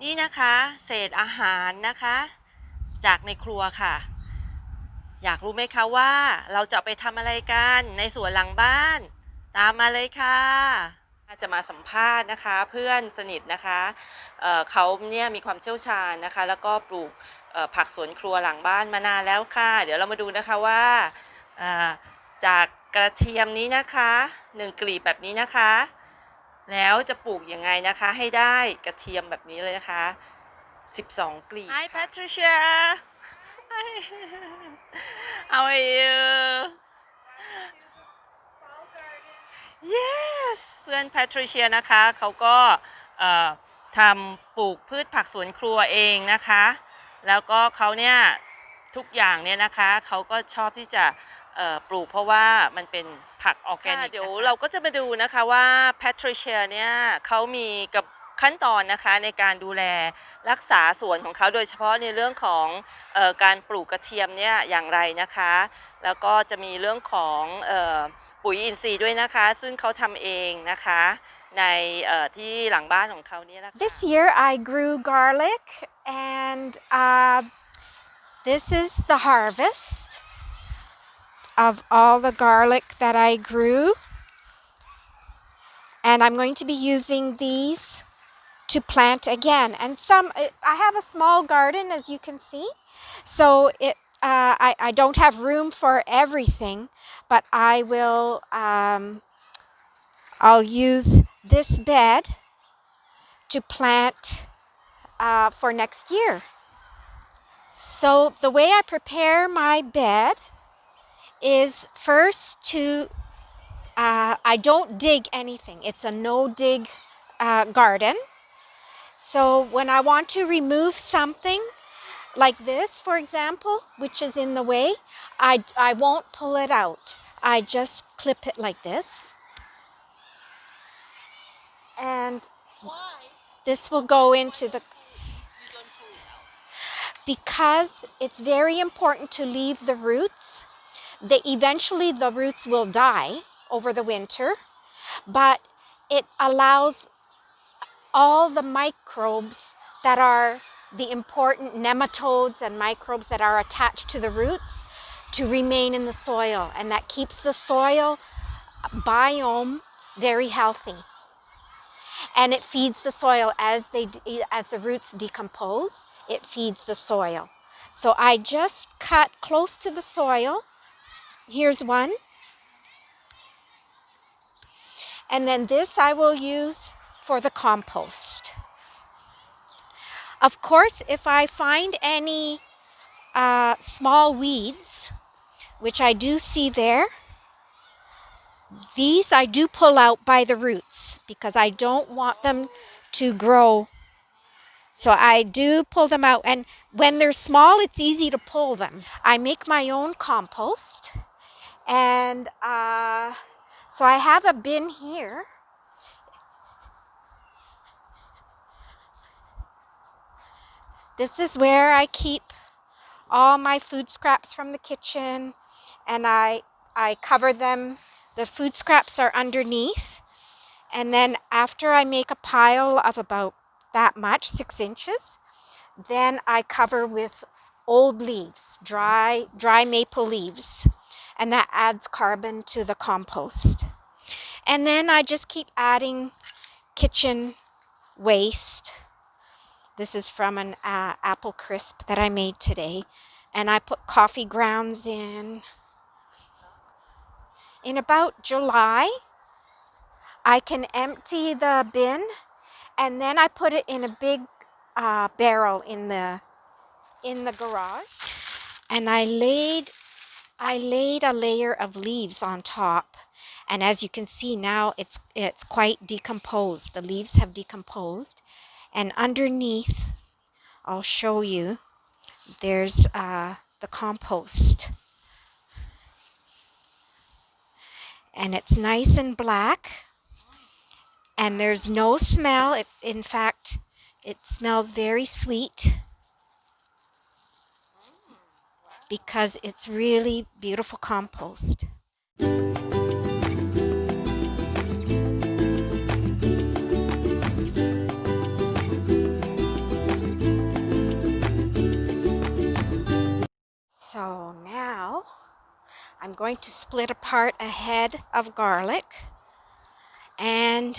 นี่นะคะเศษอาหารนะคะจากในครัวค่ะอยากรู้ไหมคะว่าเราจะไปทำอะไรกันในสวนหลังบ้านตามมาเลยค่ะจะมาสัมภาษณ์นะคะเพื่อนสนิทนะคะเขาเนี่ยมีความเชี่ยวชาญนะคะแล้วก็ปลูกผักสวนครัวหลังบ้านมานานแล้วค่ะเดี๋ยวเรามาดูนะคะว่าจากกระเทียมนี้นะคะ1 กลีบแบบนี้นะคะแล้วจะปลูกยังไงนะคะให้ได้กระเทียมแบบนี้เลยนะคะ12 กลีบ Hi Patricia Hi How are you Yes เพื่อน Patricia นะคะเขาก็ทำปลูกพืชผักสวนครัวเองนะคะแล้วก็เขาเนี่ยทุกอย่างเนี่ยนะคะเขาก็ชอบที่จะปลูกเพราะว่ามันเป็นผักออร์แกนิกเดี๋ยวเราก็จะมาดูนะคะว่า Patricia เนี่ยเขามีกับขั้นตอนนะคะในการดูแลรักษาสวนของเขาโดยเฉพาะในเรื่องของการปลูกกระเทียมเนี่ยอย่างไรนะคะแล้วก็จะมีเรื่องของปุ๋ยอินทรีย์ด้วยนะคะซึ่งเขาทำเองนะคะในที่หลังบ้านของเขาเนี่ยนะคะ This year I grew garlic and this is the harvest of all the garlic that I grew, and I'm going to be using these to plant again. And I have a small garden, as you can see, so I don't have room for everything, but I'll use this bed to plant for next year. So the way I prepare my bed is first I don't dig anything. It's a no-dig garden. So when I want to remove something like this, for example, which is in the way, I won't pull it out. I just clip it like this. And this will go into the... Because it's very important to leave the roots. Eventually the roots will die over the winter, but it allows all the microbes that are the important nematodes and microbes that are attached to the roots to remain in the soil, and that keeps the soil biome very healthy. And it feeds the soil as the roots decompose, it feeds the soil. So I just cut close to the soil. Here's one. And then this I will use for the compost. Of course, if I find any small weeds, which I do see there, these I do pull out by the roots because I don't want them to grow. So I do pull them out, and when they're small, it's easy to pull them. I make my own compost, and so I have a bin here. This is where I keep all my food scraps from the kitchen, and I cover them. The food scraps are underneath, and then after I make a pile of about that much, 6 inches, then I cover with old leaves, dry maple leaves, and that adds carbon to the compost. And then I just keep adding kitchen waste. This is from an apple crisp that I made today, and I put coffee grounds in. In about July, I can empty the bin, and then I put it in a big barrel in the garage, and I laid a layer of leaves on top, and as you can see now, it's quite decomposed. The leaves have decomposed, and underneath, I'll show you, there's the compost, and it's nice and black, and there's no smell. In fact, it smells very sweet because it's really beautiful compost. I'm going to split apart a head of garlic, and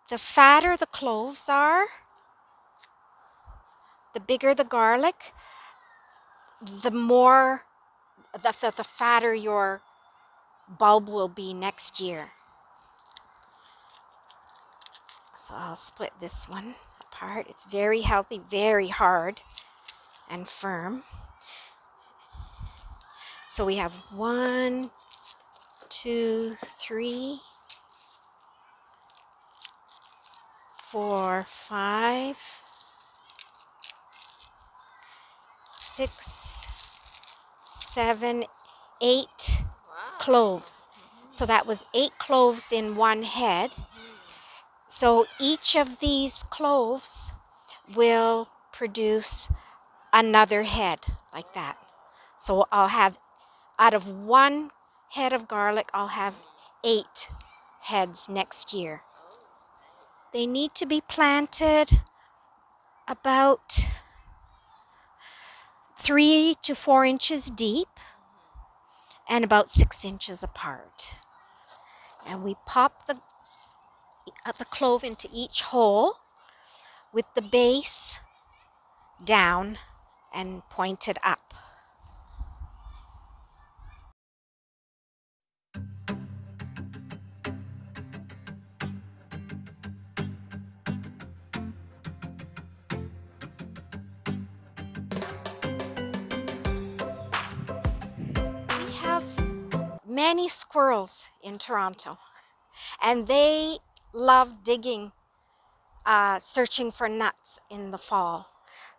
the fatter the cloves are, the bigger the garlic, the fatter your bulb will be next year. So I'll split this one apart. It's very healthy, very hard and firm. So we have 1, 2, 3, 4, 5, 6, 7, 8 cloves. So that was 8 cloves in one head. So each of these cloves will produce another head like that. So I'll have, out of 1 head of garlic, I'll have 8 heads next year. They need to be planted about 3 to 4 inches deep and about 6 inches apart. And we pop the clove into each hole with the base down and pointed up. We have many squirrels in Toronto, and they love digging, searching for nuts in the fall.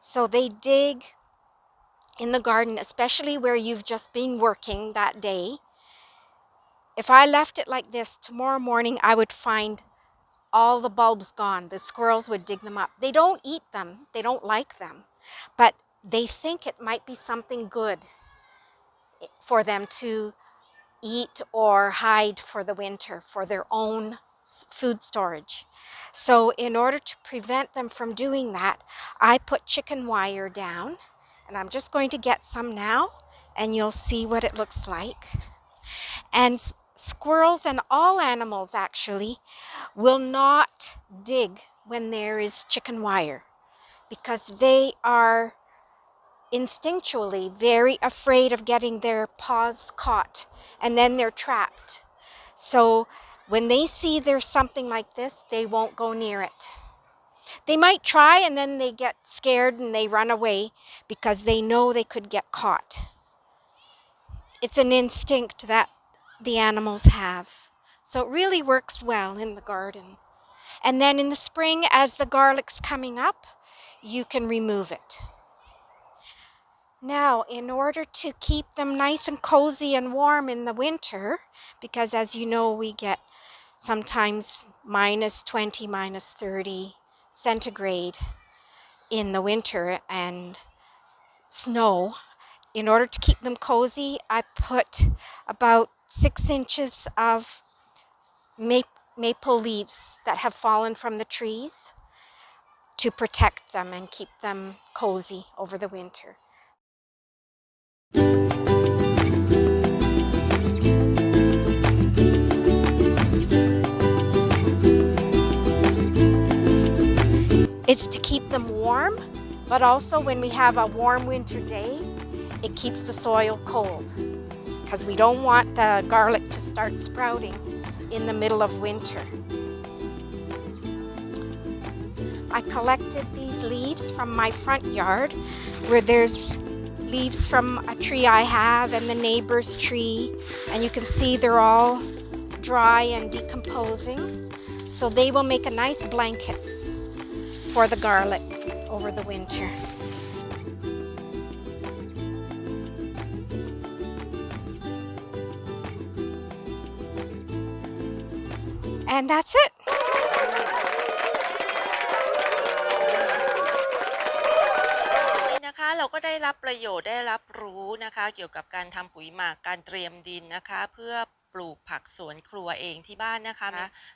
So they dig in the garden, especially where you've just been working that day. If I left it like this, tomorrow morning I would find all the bulbs gone. The squirrels would dig them up. They don't eat them, they don't like them, but they think it might be something good for them to eat or hide for the winter for their own food storage. So in order to prevent them from doing that, I put chicken wire down, and I'm just going to get some now, and you'll see what it looks like. And squirrels and all animals actually will not dig when there is chicken wire, because they are instinctually very afraid of getting their paws caught, and then they're trapped. So when they see there's something like this, they won't go near it. They might try, and then they get scared and they run away because they know they could get caught. It's an instinct that the animals have. So it really works well in the garden. And then in the spring, as the garlic's coming up, you can remove it. Now, in order to keep them nice and cozy and warm in the winter, because as you know, we get sometimes -20, -30 centigrade in the winter and snow. In order to keep them cozy, I put about 6 inches of maple leaves that have fallen from the trees to protect them and keep them cozy over the winter. It's to keep them warm, but also when we have a warm winter day, it keeps the soil cold, because we don't want the garlic to start sprouting in the middle of winter. I collected these leaves from my front yard, where there's leaves from a tree I have and the neighbor's tree, and you can see they're all dry and decomposing. So they will make a nice blanket for the garlic over the winter. And that's it. นะคะเราก็ได้รับประโยชน์ได้รับรู้นะคะเกี่ยวกับการทำปุ๋ยหมักการเตรียมดินนะคะเพื่อปลูกผักสวนครัวเองที่บ้านนะคะ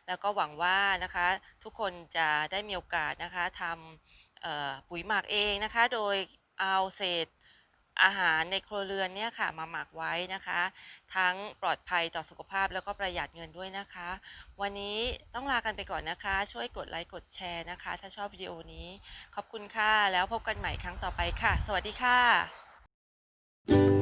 แล้วก็หวังว่านะคะทุกคนจะได้มีโอกาสนะคะทำปุ๋ยหมักเองนะคะโดยเอาเศษ อาหารในครัวเรือนเนี่ยค่ะมาหมักไว้นะคะ ทั้งปลอดภัยต่อสุขภาพแล้วก็ประหยัดเงินด้วยนะคะ วันนี้ต้องลากันไปก่อนนะคะ ช่วยกดไลค์กดแชร์นะคะ ถ้าชอบวิดีโอนี้ขอบคุณค่ะแล้วพบกันใหม่ครั้งต่อไปค่ะสวัสดีค่ะ